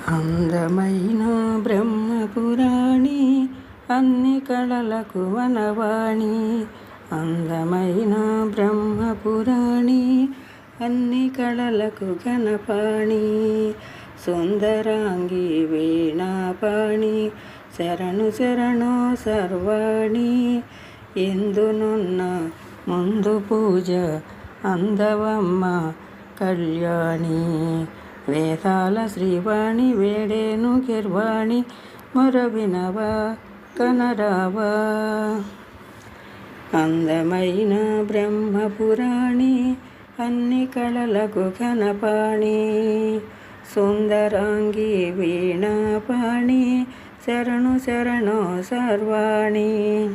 అందమైన బ్రహ్మపురాణి అన్ని కళలకు వనవాణి. అందమైన బ్రహ్మపురాణి అన్ని కళలకు ఘనపాణి. సుందరాంగి వీణాపాణి శరణు శరణో సర్వాణి. ఎందునున్న ముందు పూజ అందవమ్మ కళ్యాణి. వేదాల శ్రీవాణి వేడేను గిర్వాణి మొరవినవా కనరావా. అందమైన బ్రహ్మపురాణి అన్ని కళలకు ఘనపాణి. సుందరాంగి వీణాపాణి శరణు శరణో సర్వాణి.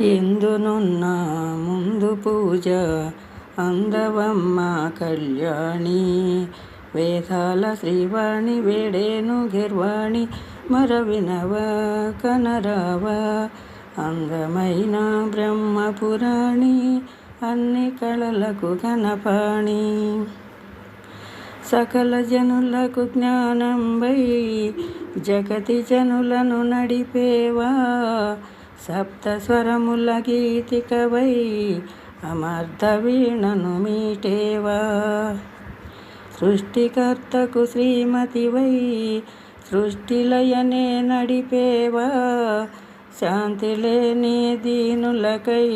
ఎందునున్న ముందు పూజ అందవమ్మ కళ్యాణి. వేదాల శ్రీవాణి వేడేను గిర్వాణి మరవినవా కనరావా. అందమైన బ్రహ్మపురాణి అన్ని కళలకు ఘనపాణి. సకల జనులకు జ్ఞానంబై జగతి జనులను నడిపేవా. సప్త స్వరముల గీతికవై అమర్ధ వీణను మీటేవా. సృష్టికర్తకు శ్రీమతివై సృష్టిలయనే నడిపేవా. శాంతి లేని దీనులకై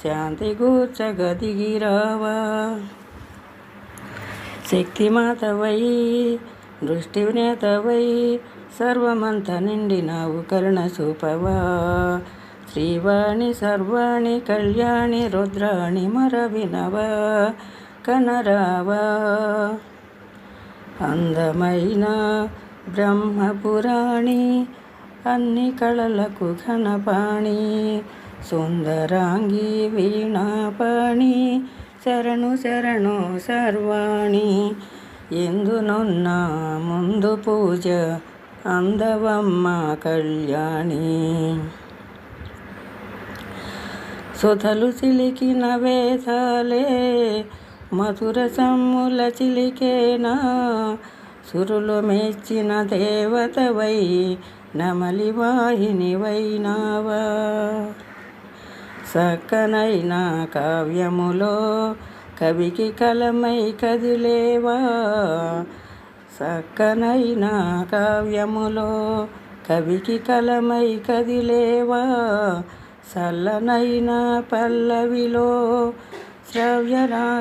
శాంతి గూర్చగదిగిరావా. శక్తిమాతవై దృష్టినేతవై సర్వమంత నిండినావు కరుణ చూపవా. శ్రీవాణి సర్వాణి కళ్యాణి రుద్రాణి మరవినవా కనరావా. అందమైన బ్రహ్మపురాణి అన్ని కళలకు ఘనపాణి. సుందరాంగి వీణాపాణి శరణు శరణు సర్వాణి. ఎందునున్న ముందు పూజ అందవమ్మ కళ్యాణి. సుధలు చిలికిన వేదాలే మధుర సమ్ముల చిలికేనా. సురులు మెచ్చిన దేవతవై నమలి వాహినివైనావా. సక్కనైన కావ్యములో కవికి కలమై కదిలేవా. సక్కనైన కావ్యములో కవికి కలమై కదిలేవా. సల్లనైన పల్లవిలో శ్రవ్యరా